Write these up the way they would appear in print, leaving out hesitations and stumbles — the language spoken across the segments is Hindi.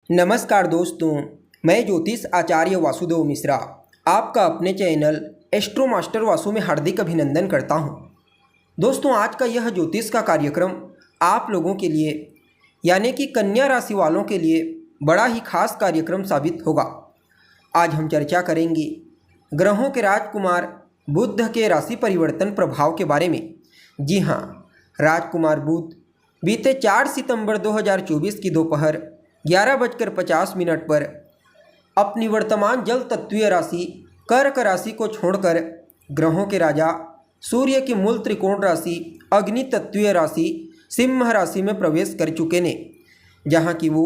नमस्कार दोस्तों, मैं ज्योतिष आचार्य वासुदेव मिश्रा आपका अपने चैनल एस्ट्रो मास्टर वासु में हार्दिक अभिनंदन करता हूं। दोस्तों, आज का यह ज्योतिष का कार्यक्रम आप लोगों के लिए यानी कि कन्या राशि वालों के लिए बड़ा ही खास कार्यक्रम साबित होगा। आज हम चर्चा करेंगे ग्रहों के राजकुमार बुध के राशि परिवर्तन प्रभाव के बारे में। जी हाँ, राजकुमार बुध बीते 4 सितंबर 2024 की दोपहर 11:50 पर अपनी वर्तमान जल तत्वीय राशि कर्क राशि को छोड़कर ग्रहों के राजा सूर्य की मूल त्रिकोण राशि अग्नि तत्वीय राशि सिंह राशि में प्रवेश कर चुके ने, जहां कि वो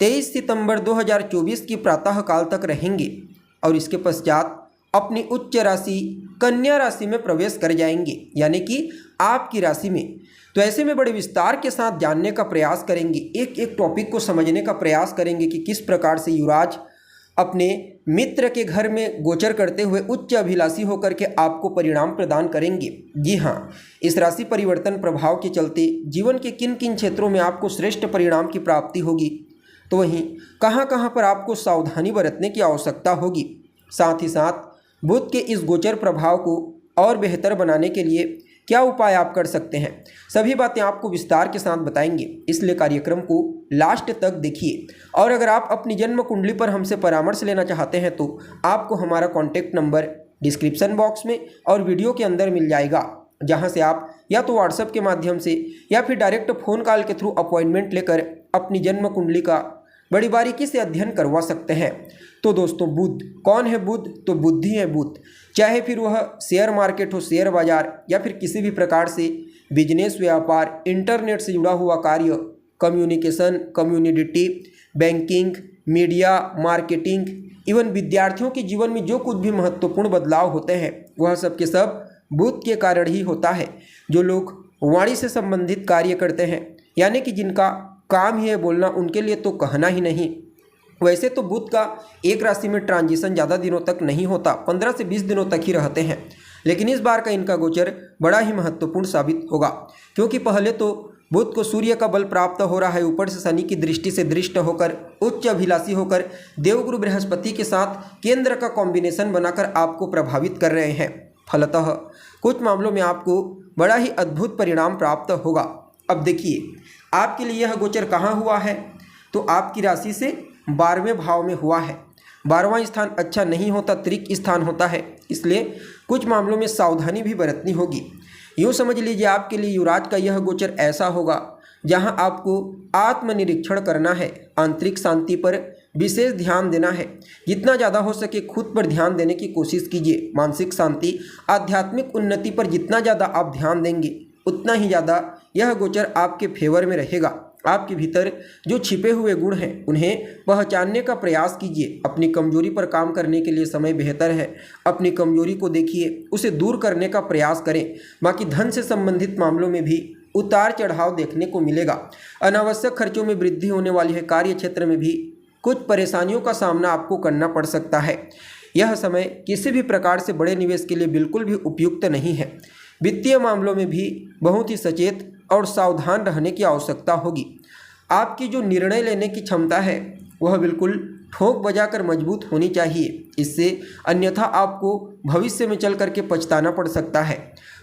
23 सितंबर 2024 की प्रातः काल तक रहेंगे और इसके पश्चात अपनी उच्च राशि कन्या राशि में प्रवेश कर जाएंगे, यानी कि आपकी राशि में। तो ऐसे में बड़े विस्तार के साथ जानने का प्रयास करेंगे, एक एक टॉपिक को समझने का प्रयास करेंगे कि किस प्रकार से युवराज अपने मित्र के घर में गोचर करते हुए उच्च अभिलाषी होकर के आपको परिणाम प्रदान करेंगे। जी हाँ, इस राशि परिवर्तन प्रभाव के चलते जीवन के किन किन क्षेत्रों में आपको श्रेष्ठ परिणाम की प्राप्ति होगी, तो वहीं कहाँ कहाँ पर आपको सावधानी बरतने की आवश्यकता होगी। साथ ही साथ बुध के इस गोचर प्रभाव को और बेहतर बनाने के लिए क्या उपाय आप कर सकते हैं, सभी बातें आपको विस्तार के साथ बताएंगे। इसलिए कार्यक्रम को लास्ट तक देखिए। और अगर आप अपनी जन्म कुंडली पर हमसे परामर्श लेना चाहते हैं तो आपको हमारा कॉन्टैक्ट नंबर डिस्क्रिप्शन बॉक्स में और वीडियो के अंदर मिल जाएगा, जहां से आप या तो व्हाट्सएप के माध्यम से या फिर डायरेक्ट फ़ोन कॉल के थ्रू अपॉइंटमेंट लेकर अपनी जन्म कुंडली का बड़ी बारीकी से अध्ययन करवा सकते हैं। तो दोस्तों, बुध कौन है? बुध तो बुद्धि है बुध, चाहे फिर वह शेयर मार्केट हो, शेयर बाजार, या फिर किसी भी प्रकार से बिजनेस, व्यापार, इंटरनेट से जुड़ा हुआ कार्य, communication, community, banking, media, marketing, even विद्यार्थियों के जीवन में जो कुछ भी महत्वपूर्ण बदलाव होते हैं वह सब के सब बुध के कारण ही होता है। जो लोग वाणी से संबंधित कार्य करते हैं, यानी कि जिनका काम ही है बोलना, उनके लिए तो कहना ही नहीं। वैसे तो बुध का एक राशि में ट्रांजिशन ज़्यादा दिनों तक नहीं होता, 15 से 20 दिनों तक ही रहते हैं, लेकिन इस बार का इनका गोचर बड़ा ही महत्वपूर्ण साबित होगा, क्योंकि पहले तो बुध को सूर्य का बल प्राप्त हो रहा है, ऊपर से शनि की दृष्टि से दृष्ट होकर उच्च अभिलाषी होकर देवगुरु बृहस्पति के साथ केंद्र का कॉम्बिनेशन बनाकर आपको प्रभावित कर रहे हैं। फलतः कुछ मामलों में आपको बड़ा ही अद्भुत परिणाम प्राप्त होगा। अब देखिए, आपके लिए यह गोचर कहाँ हुआ है, तो आपकी राशि से 12वें भाव में हुआ है। 12वां स्थान अच्छा नहीं होता, त्रिक स्थान होता है, इसलिए कुछ मामलों में सावधानी भी बरतनी होगी। यूँ समझ लीजिए, आपके लिए युवराज का यह गोचर ऐसा होगा जहां आपको आत्मनिरीक्षण करना है, आंतरिक शांति पर विशेष ध्यान देना है। जितना ज़्यादा हो सके खुद पर ध्यान देने की कोशिश कीजिए। मानसिक शांति, आध्यात्मिक उन्नति पर जितना ज़्यादा आप ध्यान देंगे उतना ही ज़्यादा यह गोचर आपके फेवर में रहेगा। आपके भीतर जो छिपे हुए गुण हैं उन्हें पहचानने का प्रयास कीजिए। अपनी कमजोरी पर काम करने के लिए समय बेहतर है। अपनी कमजोरी को देखिए, उसे दूर करने का प्रयास करें। बाकी धन से संबंधित मामलों में भी उतार चढ़ाव देखने को मिलेगा। अनावश्यक खर्चों में वृद्धि होने वाली है। कार्य क्षेत्र में भी कुछ परेशानियों का सामना आपको करना पड़ सकता है। यह समय किसी भी प्रकार से बड़े निवेश के लिए बिल्कुल भी उपयुक्त नहीं है। वित्तीय मामलों में भी बहुत ही सचेत और सावधान रहने की आवश्यकता होगी। आपकी जो निर्णय लेने की क्षमता है वह बिल्कुल ठोक बजाकर मजबूत होनी चाहिए, इससे अन्यथा आपको भविष्य में चल करके पछताना पड़ सकता है।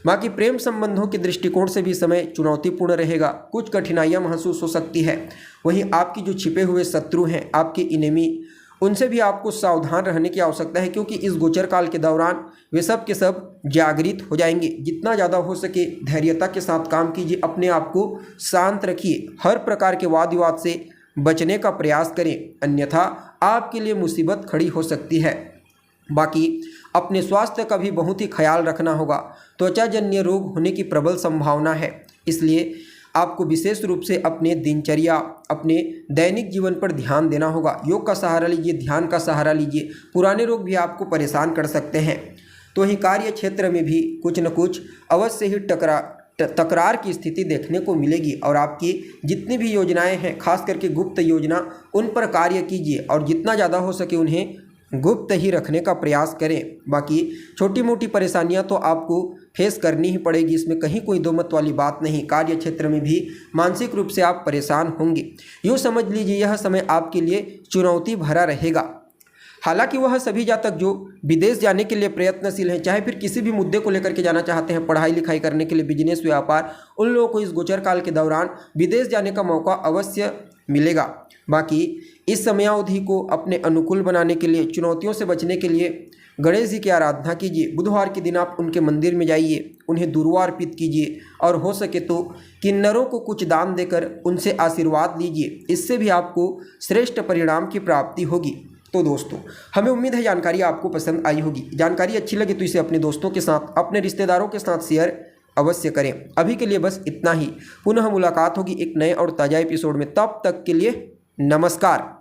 बाकी प्रेम संबंधों के दृष्टिकोण से भी समय चुनौतीपूर्ण रहेगा, कुछ कठिनाइयां महसूस हो सकती है। वहीं आपकी जो छिपे हुए शत्रु हैं, आपके इनेमी, उनसे भी आपको सावधान रहने की आवश्यकता है, क्योंकि इस गोचर काल के दौरान वे सब के सब जागृत हो जाएंगे। जितना ज़्यादा हो सके धैर्यता के साथ काम कीजिए, अपने आप को शांत रखिए, हर प्रकार के वाद विवाद से बचने का प्रयास करें, अन्यथा आपके लिए मुसीबत खड़ी हो सकती है। बाकी अपने स्वास्थ्य का भी बहुत ही ख्याल रखना होगा। त्वचाजन्य रोग होने की प्रबल संभावना है, इसलिए आपको विशेष रूप से अपने दिनचर्या, अपने दैनिक जीवन पर ध्यान देना होगा। योग का सहारा लीजिए, ध्यान का सहारा लीजिए, पुराने रोग भी आपको परेशान कर सकते हैं। तो ही कार्य क्षेत्र में भी कुछ न कुछ अवश्य ही तकरार की स्थिति देखने को मिलेगी। और आपकी जितनी भी योजनाएं हैं, खास करके गुप्त योजना, उन पर कार्य कीजिए और जितना ज़्यादा हो सके उन्हें गुप्त ही रखने का प्रयास करें। बाकी छोटी मोटी परेशानियां तो आपको फेस करनी ही पड़ेगी, इसमें कहीं कोई दो मत वाली बात नहीं। कार्य क्षेत्र में भी मानसिक रूप से आप परेशान होंगे। यूँ समझ लीजिए यह समय आपके लिए चुनौती भरा रहेगा। हालांकि वह सभी जातक जो विदेश जाने के लिए प्रयत्नशील हैं, चाहे फिर किसी भी मुद्दे को लेकर के जाना चाहते हैं, पढ़ाई लिखाई करने के लिए, बिजनेस व्यापार, उन लोगों को इस गोचर काल के दौरान विदेश जाने का मौका अवश्य मिलेगा। बाकी इस समयावधि को अपने अनुकूल बनाने के लिए, चुनौतियों से बचने के लिए गणेश जी की आराधना कीजिए। बुधवार के दिन आप उनके मंदिर में जाइए, उन्हें दुर्वा अर्पित कीजिए और हो सके तो किन्नरों को कुछ दान देकर उनसे आशीर्वाद लीजिए। इससे भी आपको श्रेष्ठ परिणाम की प्राप्ति होगी। तो दोस्तों, हमें उम्मीद है जानकारी आपको पसंद आई होगी। जानकारी अच्छी लगे तो इसे अपने दोस्तों के साथ, अपने रिश्तेदारों के साथ शेयर अवश्य करें। अभी के लिए बस इतना ही। पुनः मुलाकात होगी एक नए और ताज़ा एपिसोड में। तब तक के लिए नमस्कार।